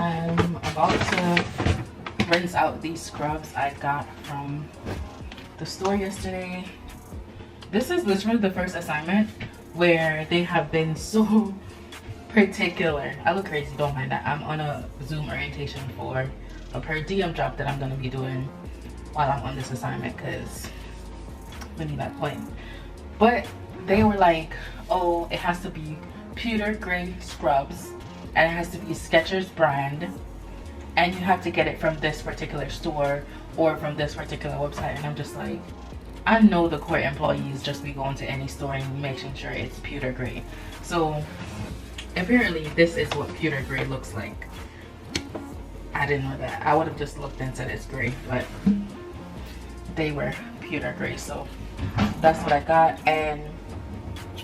I'm about to rinse out these scrubs I got from the store yesterday. This is literally the first assignment where they have been so particular. I look crazy, don't mind that. I'm on a Zoom orientation for a per diem job that I'm going to be doing while I'm on this assignment because we need that point. But they were like, oh, it has to be pewter gray scrubs and it has to be Skechers brand and you have to get it from this particular store or from this particular website. And I'm just like, I know the core employees just be going to any store and making sure it's pewter gray. So apparently this is what pewter gray looks like. I didn't know that. I would have just looked and said it's gray, but they were pewter gray, so that's what I got. And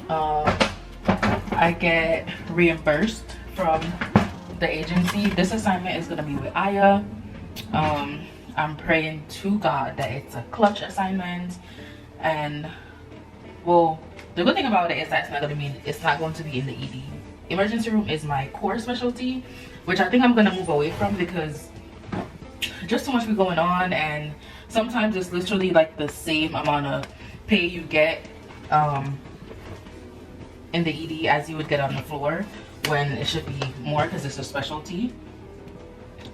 I get reimbursed from the agency. This assignment is going to be with Aya. I'm praying to God that it's a clutch assignment, and well, the good thing about it is that it's not going to be in the ED. Emergency room is my core specialty, which I think I'm going to move away from because just too much be going on, and sometimes it's literally like the same amount of pay you get in the ED as you would get on the floor, when it should be more because it's a specialty.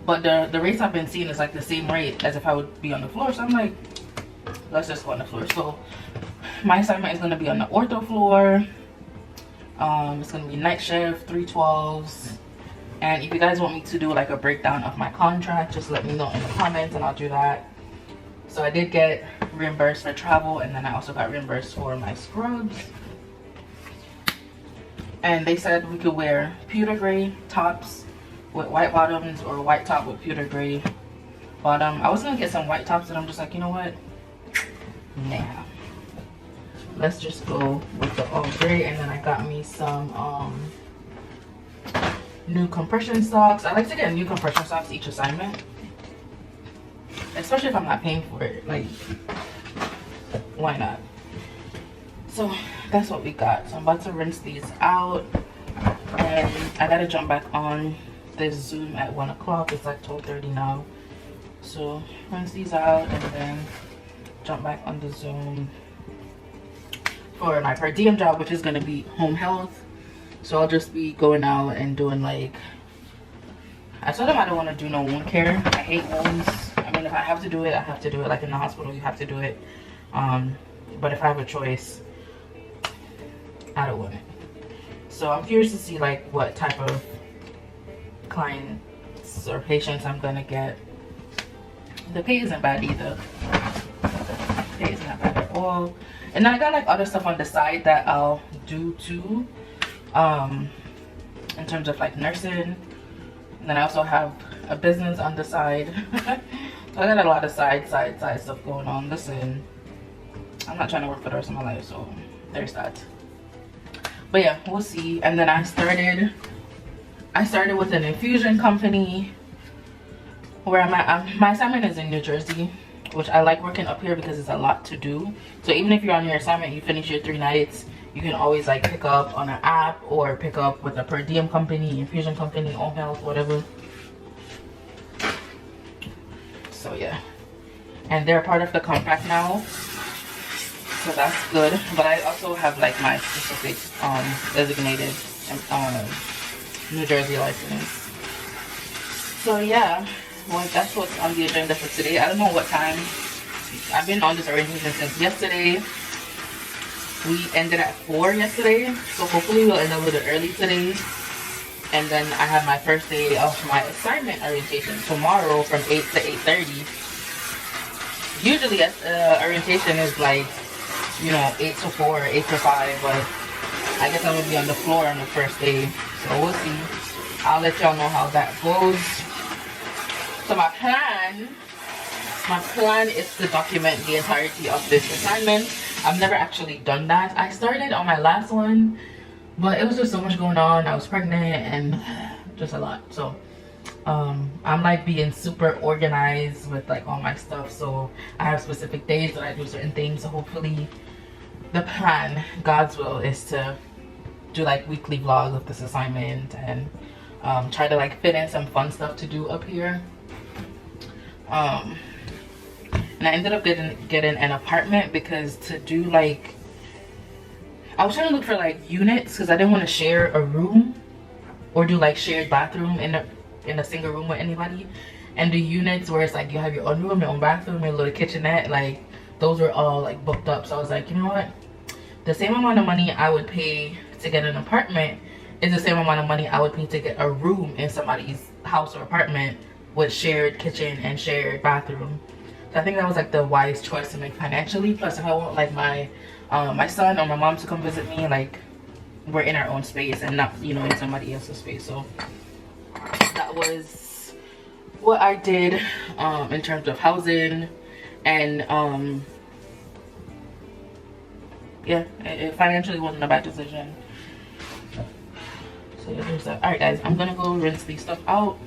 But the rates I've been seeing is like the same rate as if I would be on the floor, so I'm like, let's just go on the floor. So my assignment is going to be on the ortho floor. It's going to be night shift, 312s. And if you guys want me to do like a breakdown of my contract, just let me know in the comments and I'll do that. So I did get reimbursed for travel, and then I also got reimbursed for my scrubs. And they said we could wear pewter gray tops with white bottoms or white top with pewter gray bottom. I was gonna get some white tops, and I'm just like, you know what? Nah. Let's just go with the all gray. And then I got me some new compression socks. I like to get new compression socks each assignment, especially if I'm not paying for it. Like, why not? So that's what we got. So I'm about to rinse these out, and I gotta jump back on this Zoom at 1 o'clock. It's like 12:30 now. So rinse these out and then jump back on the Zoom for my per diem job, which is gonna be home health. So I'll just be going out and doing like, I told them I don't want to do no wound care. I hate wounds. I mean, if I have to do it, I have to do it. Like in the hospital, you have to do it. But if I have a choice, I don't want it. So I'm curious to see like what type of clients or patients I'm gonna get. The pay isn't bad either. The pay is not bad at all. And I got like other stuff on the side that I'll do too, in terms of like nursing. And then I also have a business on the side. So I got a lot of side stuff going on. Listen, I'm not trying to work for the rest of my life, so there's that. But yeah, we'll see. And then I started with an infusion company where I'm at. My assignment is in New Jersey, which I like working up here because it's a lot to do. So even if you're on your assignment, you finish your 3 nights, you can always like pick up on an app or pick up with a per diem company, infusion company, home health, whatever. So yeah, and they're part of the compact now, so that's good. But I also have like my specific designated New Jersey license. So yeah, well, that's what's on the agenda for today. I don't know what time. I've been on this orientation since yesterday. We ended at 4 yesterday, so hopefully we'll end a little early today. And then I have my first day of my assignment orientation tomorrow from 8 to 8:30. Usually orientation is like, you know, 8 to 4, 8 to 5, but I guess I'm gonna be on the floor on the first day, so we'll see. I'll let y'all know how that goes. So my plan is to document the entirety of this assignment. I've never actually done that. I started on my last one, but it was just so much going on. I was pregnant and just a lot. So I'm like being super organized with like all my stuff. So I have specific days that I do certain things. So hopefully the plan, God's will, is to do like weekly vlogs of this assignment and try to like fit in some fun stuff to do up here. And I ended up getting an apartment because to do like, I was trying to look for like units because I didn't want to share a room or do like shared bathroom in a single room with anybody. And the units where it's like you have your own room, your own bathroom, your little kitchenette, like those were all like booked up. So I was like, you know what, the same amount of money I would pay to get an apartment is the same amount of money I would pay to get a room in somebody's house or apartment with shared kitchen and shared bathroom. So I think that was like the wise choice to make financially. Plus if I want like my my son or my mom to come visit me, like we're in our own space and not, you know, in somebody else's space. So that was what I did in terms of housing. And yeah, it financially wasn't a bad decision. So yeah, there's that. All right guys, I'm gonna go rinse these stuff out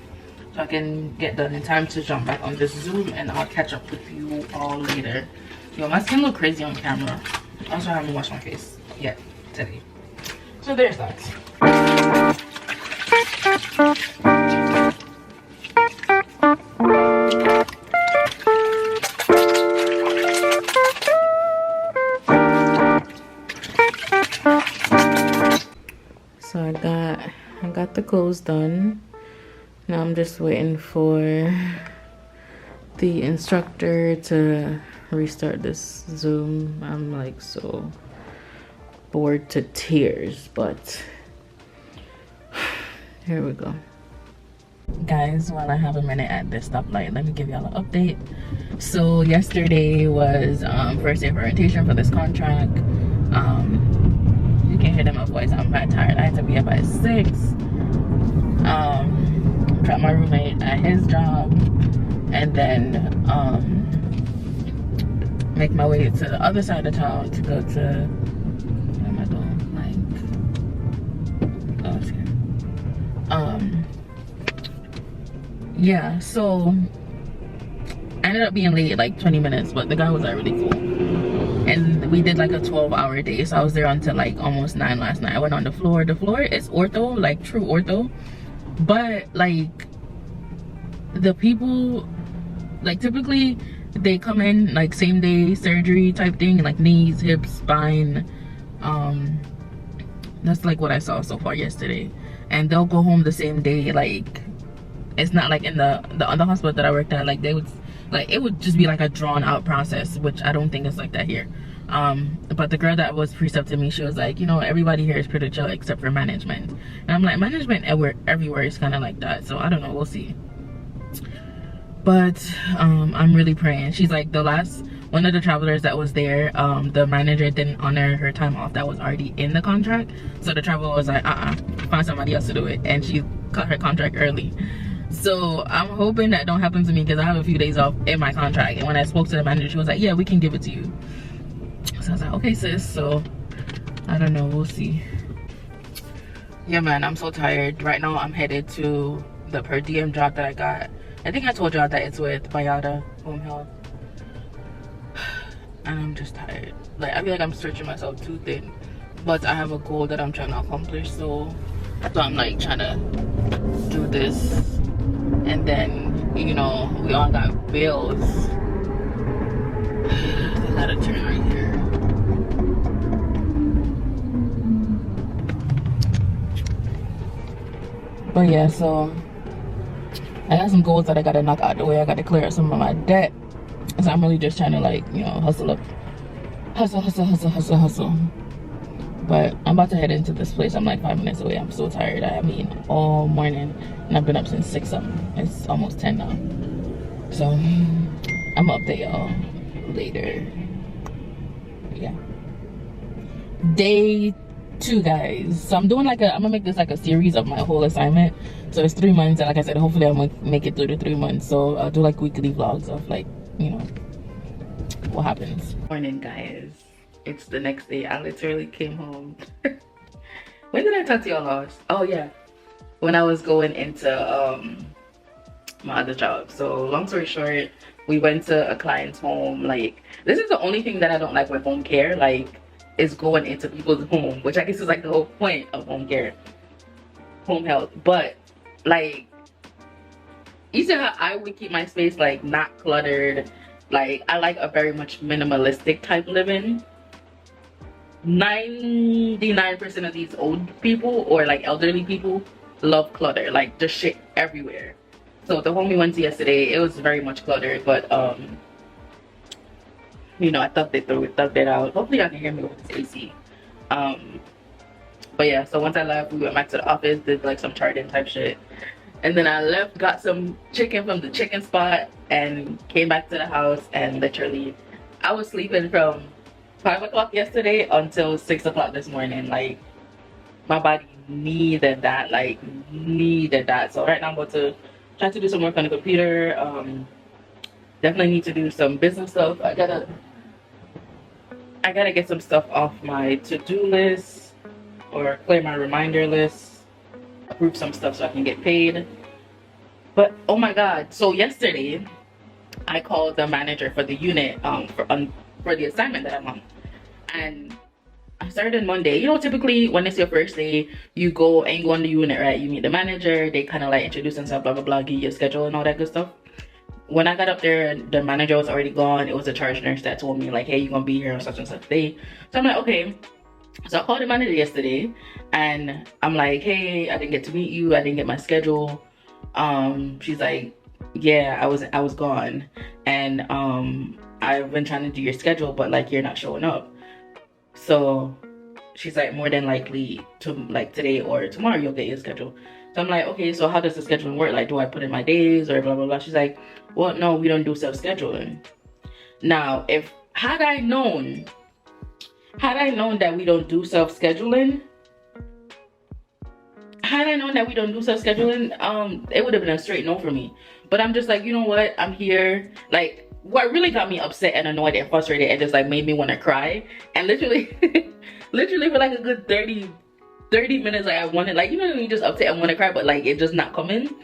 so I can get done in time to jump back on this Zoom, and I'll catch up with you all later. Yo, my skin look crazy on camera. Also, I haven't washed my face yet today. So there's that. So I got the clothes done. Now I'm just waiting for the instructor to restart this Zoom. I'm like so bored to tears, but here we go. Guys, while I have a minute at this stoplight, let me give y'all an update. So yesterday was first day of orientation for this contract. You can hear in my voice, I'm very tired. I had to be up at 6. Drop my roommate at his job, and then make my way to the other side of town to go to, where am I going? Like, oh, it's here. Yeah, so I ended up being late like 20 minutes, but the guy was like really cool. And we did like a 12-hour day, so I was there until like almost 9 last night. I went on the floor. The floor is ortho, like true ortho, but like the people, like typically they come in like same day surgery type thing, like knees, hips, spine. That's like what I saw so far yesterday, and they'll go home the same day. Like it's not like in the other hospital that I worked at, like they would, like it would just be like a drawn out process, which I don't think is like that here. But the girl that was precepting me, she was like, you know, everybody here is pretty chill except for management. And I'm like, management everywhere is kind of like that, so I don't know, we'll see. But I'm really praying. She's like, one of the travelers that was there, the manager didn't honor her time off that was already in the contract, so the traveler was like, find somebody else to do it, and she cut her contract early. So I'm hoping that don't happen to me, because I have a few days off in my contract. And when I spoke to the manager, she was like, yeah, we can give it to you. So I was like, okay sis. So I don't know, we'll see. Yeah man, I'm so tired. Right now I'm headed to the per diem job that I got. I think I told y'all that it's with Bayada Home Health. And I'm just tired. Like I feel like I'm stretching myself too thin, but I have a goal that I'm trying to accomplish. So I'm like trying to do this. And then, you know, we all got bills. I gotta turn right here. But yeah, so I got some goals that I gotta knock out the way. I gotta clear up some of my debt. So I'm really just trying to, like, you know, hustle up. Hustle. But I'm about to head into this place. I'm like 5 minutes away. I'm so tired. I have eaten all morning, and I've been up since 6 something. It's almost 10 now. So I'm up there, y'all, later. Yeah. Day 2, guys. So I'm doing like I'm gonna make this like a series of my whole assignment. So it's 3 months, and like I said, hopefully I'm gonna make it through the 3 months. So I'll do like weekly vlogs of like, you know, what happens. Morning, guys. It's the next day. I literally came home. When did I talk to y'all last? Oh yeah, when I was going into my other job. So long story short, we went to a client's home. Like, this is the only thing that I don't like with home care, like, is going into people's home, which I guess is like the whole point of home care, home health. But like, you see how I would keep my space like not cluttered. Like, I like a very much minimalistic type living. 99% of these old people or like elderly people love clutter, like just shit everywhere. So the home we went to yesterday, it was very much cluttered, but you know, I thugged it through it, thugged it out. Hopefully y'all can hear me with this AC. But yeah, so once I left, we went back to the office, did like some charting type shit. And then I left, got some chicken from the chicken spot, and came back to the house. And literally, I was sleeping from 5 o'clock yesterday until 6 o'clock this morning. Like, my body needed that, like, needed that. So right now I'm about to try to do some work on the computer. Definitely need to do some business stuff. I gotta get some stuff off my to-do list or clear my reminder list. Approve some stuff so I can get paid. But oh my god, so yesterday I called the manager for the unit for the assignment that I'm on, and I started Monday. You know, typically when it's your first day, you go on the unit, right? You meet the manager, they kind of like introduce themselves, blah blah blah, give you a schedule and all that good stuff. When I got up there, the manager was already gone. It was a charge nurse that told me like, hey, you're gonna be here on such and such day. So I'm like, okay. So I called the manager yesterday and I'm like, hey, I didn't get to meet you. I didn't get my schedule. She's like, yeah, I was gone. And I've been trying to do your schedule, but like you're not showing up. So she's like, more than likely to like today or tomorrow you'll get your schedule. So I'm like, okay, so how does the scheduling work? Like, do I put in my days or blah blah blah? She's like, well, no, we don't do self-scheduling. Now, had I known that we don't do self-scheduling, it would have been a straight no for me. But I'm just like, you know what? I'm here. Like, what really got me upset and annoyed and frustrated and just like made me want to cry. And literally, literally for like a good 30 minutes, like I wanted, like, you know when you just upset and want to cry, but like it just not coming.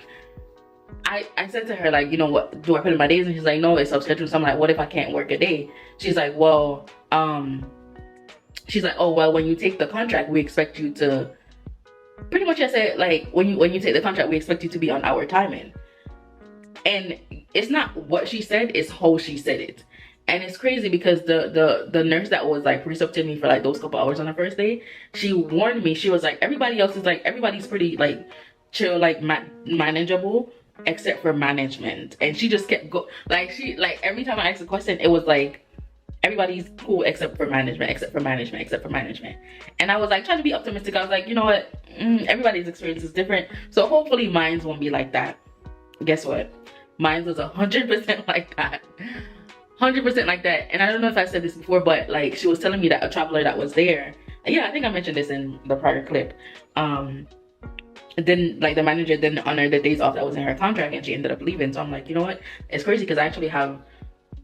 I said to her, like, you know what, do I put in my days? And she's like, no, it's self-scheduled. So I'm like, what if I can't work a day? She's like, well, she's like, oh, well, when you take the contract, we expect you to, pretty much I said, like, when you take the contract, we expect you to be on our timing. And it's not what she said, it's how she said it. And it's crazy because the nurse that was like precepting me for like those couple hours on the first day, she warned me. She was like, everybody's pretty like chill, like manageable, except for management. And she just kept every time I asked a question, it was like, everybody's cool except for management. And I was like trying to be optimistic. I was like, you know what, everybody's experience is different, so hopefully mine won't be like that. Guess what, mine was 100% like that. 100% like that. And I don't know if I said this before, but like she was telling me that a traveler that was there, yeah, I think I mentioned this in the prior clip, then like the manager didn't honor the days off that was in her contract and she ended up leaving. So I'm like, you know what, it's crazy because I actually have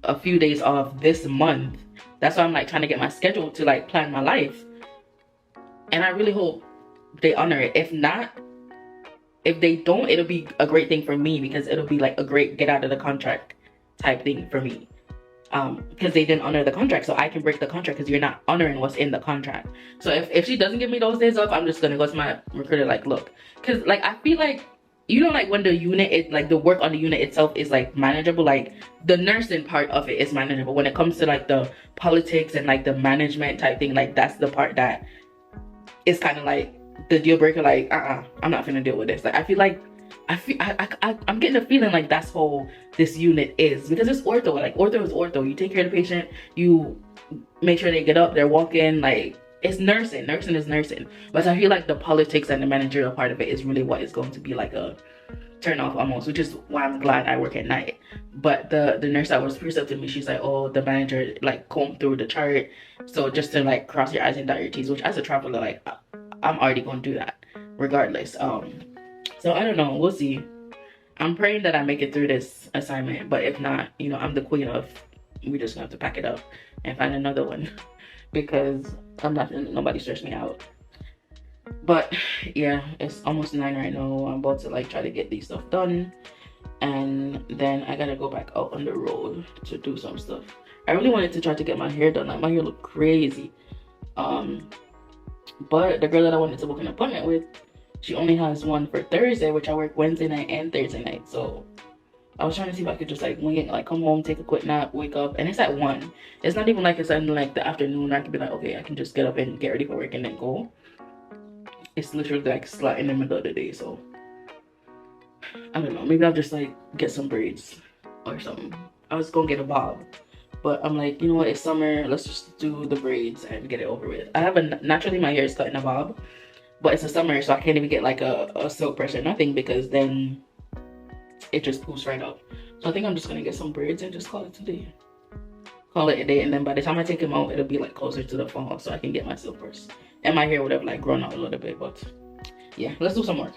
a few days off this month. That's why I'm like trying to get my schedule to like plan my life, and I really hope they honor it. If not, if they don't, it'll be a great thing for me because it'll be like a great get out of the contract type thing for me, because they didn't honor the contract. So I can break the contract because you're not honoring what's in the contract. So if she doesn't give me those days off, I'm just gonna go to my recruiter like, look, because like I feel like, you know, like when the unit is like, the work on the unit itself is like manageable, like the nursing part of it is manageable. When it comes to like the politics and like the management type thing, like that's the part that is kind of like the deal breaker. Like, I'm not gonna deal with this. Like I feel like I'm getting a feeling like that's how this unit is, because it's ortho. Like ortho is ortho. You take care of the patient, you make sure they get up, they're walking, like it's nursing. Nursing is nursing. But I feel like the politics and the managerial part of it is really what is going to be like a turn off almost, which is why I'm glad I work at night. But the nurse that was precepting me, she's like, oh, the manager like combed through the chart, so just to like cross your I's and dot your T's, which as a traveler, like I'm already gonna do that regardless. So I don't know, we'll see. I'm praying that I make it through this assignment, but if not, you know, I'm the queen of, we just gonna have to pack it up and find another one because I'm not letting nobody stress me out. But yeah, it's almost 9 right now. I'm about to like try to get these stuff done, and then I gotta go back out on the road to do some stuff. I really wanted to try to get my hair done. Like my hair looked crazy, but the girl that I wanted to book an appointment with, She only has one for Thursday, which I work Wednesday night and Thursday night. So I was trying to see if I could just like wing it, like come home, take a quick nap, wake up, and it's at 1. It's not even like it's in like the afternoon. I could be like, okay, I can just get up and get ready for work and then go. It's literally like slot in the middle of the day. So I don't know. Maybe I'll just like get some braids or something. I was gonna get a bob, but I'm like, you know what? It's summer. Let's just do the braids and get it over with. I have a naturally my hair is cut in a bob, but it's a summer, so I can't even get like a silk brush or nothing because then it just poofs right up. So I think I'm just gonna get some braids and just call it today. Call it a day, and then by the time I take them out, it'll be like closer to the fall, so I can get my silk brush. And my hair would have like grown out a little bit, but yeah, let's do some work.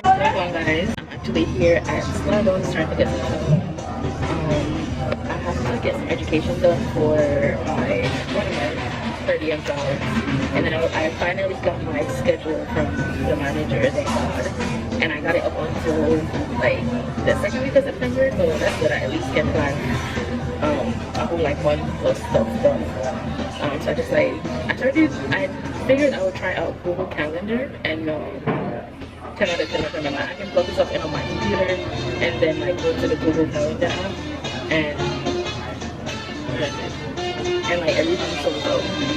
What's going on, guys? I'm actually here at Starbucks trying to get some I have to get some education done for my per diem job, and then I finally got my schedule from the manager, thank God, and I got it up until like the second week of September, so that's good. I at least can plan a whole like month plus stuff done. So I just like I figured I would try out Google Calendar, and 10 out of 10 recommend. I can plug this up in on my computer and then like go to the Google Calendar app and like everything's so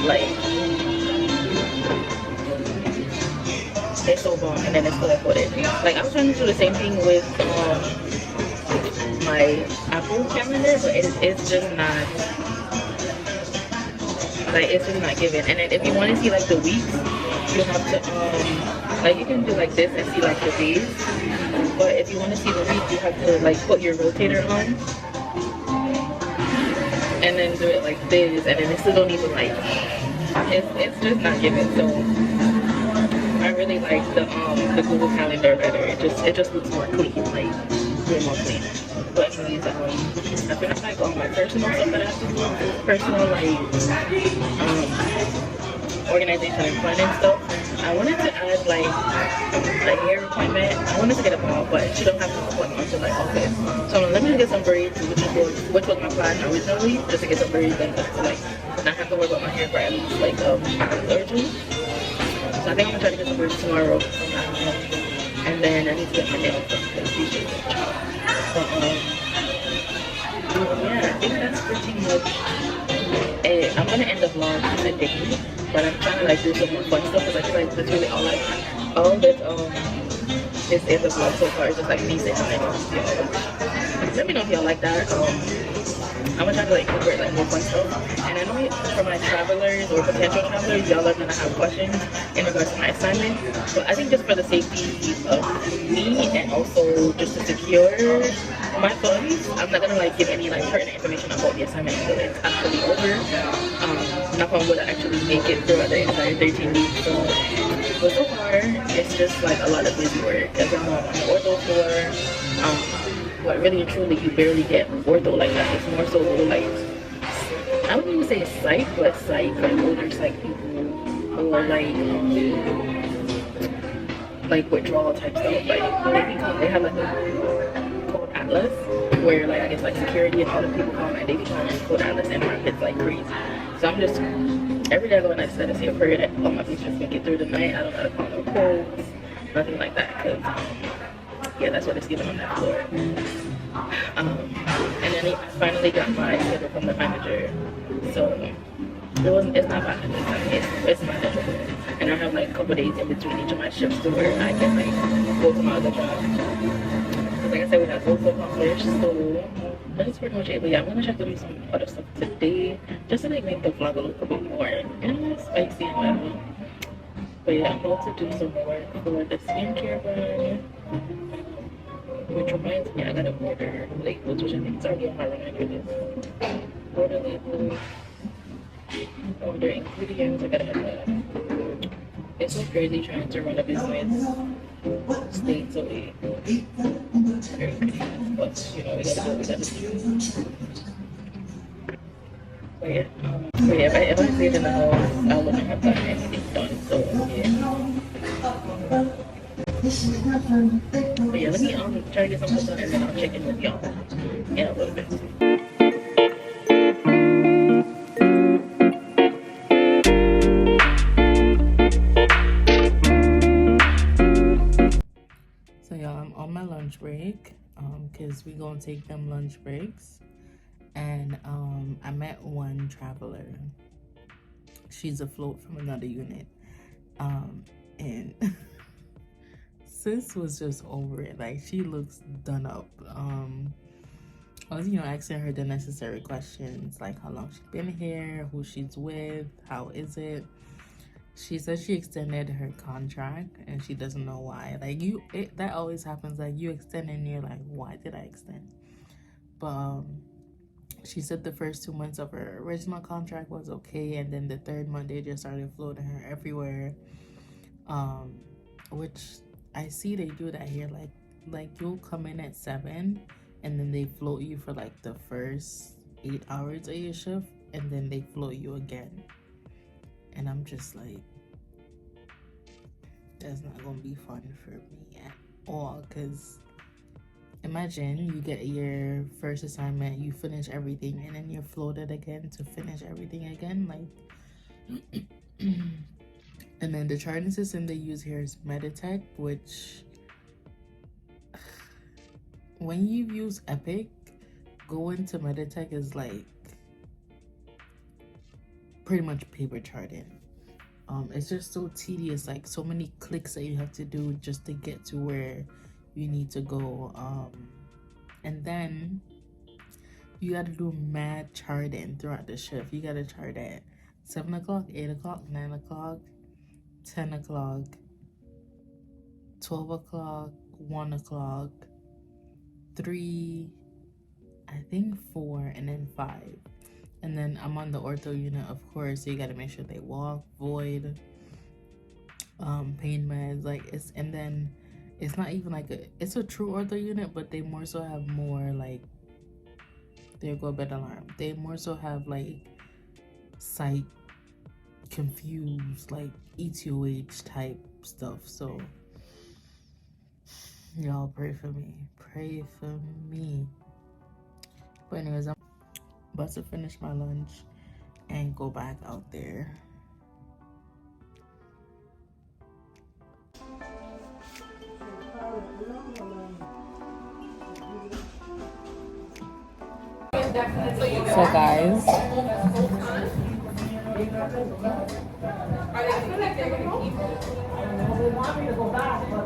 like it's so long, and then it's gonna put it. Like I was trying to do the same thing with my Apple Calendar, but it's just not like it's just not given. And then if you want to see like the weeks, you have to like you can do like this and see like the days, but if you want to see the week, you have to like put your rotator on and then do it like this, and then it still don't even like it's just not given. So I really like the Google Calendar better. It just looks more clean, like way more clean. But anyways, I finished like all my personal stuff that I have to do, personal like organization and planning stuff. I wanted to add like a hair appointment. I wanted to get a bob, but she don't have an appointment until like August. So let me get some braids, which was my plan originally, just to get some braids and just to like not have to worry about my hair for at least like a month or two. So I think I'm gonna try to get some braids tomorrow from that, and then I need to get my nails done because these days are chopped. But yeah, I think that's pretty much it. I'm gonna end the vlog today, but I'm trying to like do some more fun stuff because I feel like literally all that is in the vlog so far. It's just like me saying hi. Let me know if y'all like that. I'm gonna try to like incorporate like more fun stuff. And I know for my travelers or potential travelers, y'all are gonna have questions in regards to my assignment. But I think just for the safety of me and also just to secure my funds, I'm not gonna like give any like pertinent information about the assignment until it's actually over. Knock on wood, I actually make it throughout the entire 13 weeks. But so far, it's just like a lot of busy work. As I'm on the ortho floor. But really and truly, you barely get ortho like that. It's more so like, I wouldn't even say psych, but psych, like older psych people, or like withdrawal type stuff. Like they have like a code atlas, where like I guess like security and other people come and they be trying to code atlas and it's like crazy. So I'm just every day I go and I set a safe prayer that all my patients can get through the night. I don't gotta call no codes, nothing like that, because yeah, that's what it's given on that floor. And then I finally got my schedule from the manager. So it's not bad. It's manageable. And I have like a couple days in between each of my shifts to where I can like go to my other job. Because like I said, we got those accomplished. So that's pretty much it. But yeah, I'm gonna try to do some other stuff today just to like make the vlog a little bit more spicy and whatever. But yeah, I'm about to do some work for the skincare brand. Which reminds me, I gotta order labels, which I think is already on my reminder list. Order labels, order ingredients, I gotta have that. It's so crazy trying to run a business states away. Very crazy, but you know, we gotta do what we gotta do. But yeah, if I stayed in the house, I wouldn't have gotten anything done, so yeah. But yeah, let me turn this on and then I'll check in with y'all in a little bit. So y'all, I'm on my lunch break because we gonna take them lunch breaks, and I met one traveler. She's afloat from another unit, and sis was just over it. Like, she looks done up. I was, asking her the necessary questions, like how long she's been here, who she's with, how is it. She said she extended her contract and she doesn't know why. Like, that always happens. Like, you extend and you're like, why did I extend? But she said the first 2 months of her original contract was okay, and then the third month they just started floating her everywhere. Which I see they do that here. Like you'll come in at 7 and then they float you for like the first 8 hours of your shift, and then they float you again. And I'm just like, that's not gonna be fun for me at all. Because imagine you get your first assignment, you finish everything, and then you're floated again to finish everything again. Like, and then the charting system they use here is Meditech, which when you use Epic, going to Meditech is like pretty much paper charting. It's just so tedious, like so many clicks that you have to do just to get to where you need to go. And then you got to do mad charting throughout the shift. You got to chart at 7 o'clock, 8 o'clock, 9 o'clock, 10 o'clock, 12 o'clock, 1 o'clock, 3, I think 4, and then 5. And then I'm on the ortho unit, of course, so you gotta make sure they walk, void, pain meds, like and then it's not even like it's a true ortho unit, but they more so have more like, there go a bed alarm. They more so have like psych confused, like ETOH type stuff. So y'all pray for me. But anyways, I'm about to finish my lunch and go back out there. So guys,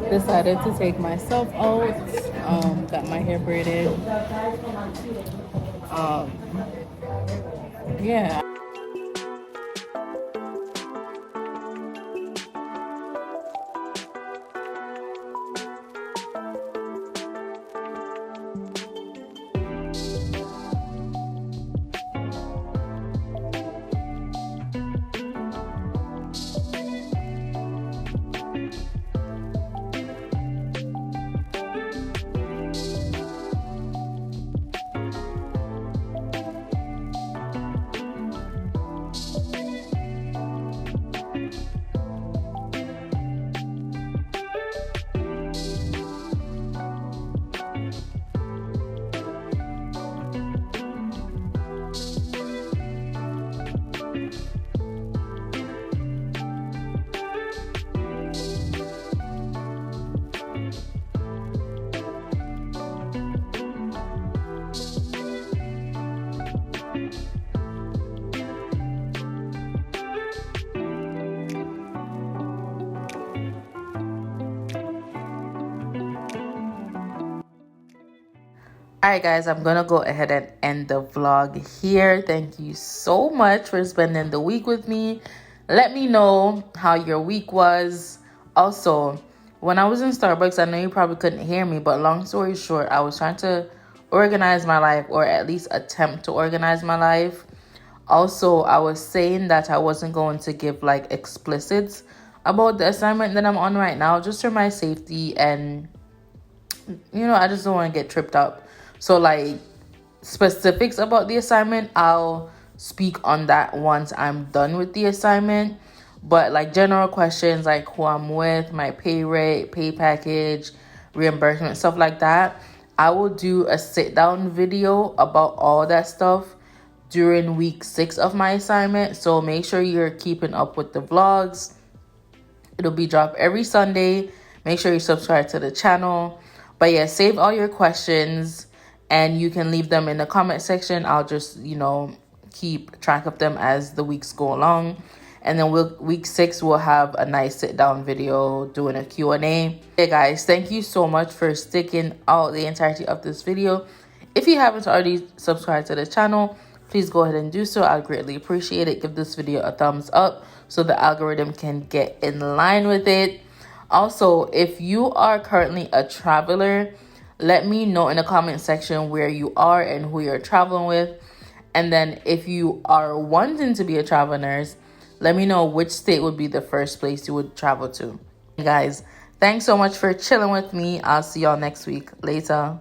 decided to take myself out. Got my hair braided. Yeah. Alright guys, I'm gonna go ahead and end the vlog here. Thank you so much for spending the week with me. Let me know how your week was. Also, when I was in Starbucks, I know you probably couldn't hear me, but long story short, I was trying to organize my life, or at least attempt to organize my life. Also, I was saying that I wasn't going to give like explicits about the assignment that I'm on right now, just for my safety, and I just don't want to get tripped up. So like specifics about the assignment, I'll speak on that once I'm done with the assignment. But like general questions like who I'm with, my pay rate, pay package, reimbursement, stuff like that, I will do a sit down video about all that stuff during week 6 of my assignment. So make sure you're keeping up with the vlogs. It'll be dropped every Sunday. Make sure you subscribe to the channel. But yeah, save all your questions and you can leave them in the comment section. I'll just, keep track of them as the weeks go along. And then week 6, we'll have a nice sit down video doing a Q&A. Hey guys, thank you so much for sticking out the entirety of this video. If you haven't already subscribed to the channel, please go ahead and do so. I'd greatly appreciate it. Give this video a thumbs up so the algorithm can get in line with it. Also, if you are currently a traveler, let me know in the comment section where you are and who you're traveling with. And then if you are wanting to be a travel nurse, let me know which state would be the first place you would travel to. Guys, thanks so much for chilling with me. I'll see y'all next week. Later.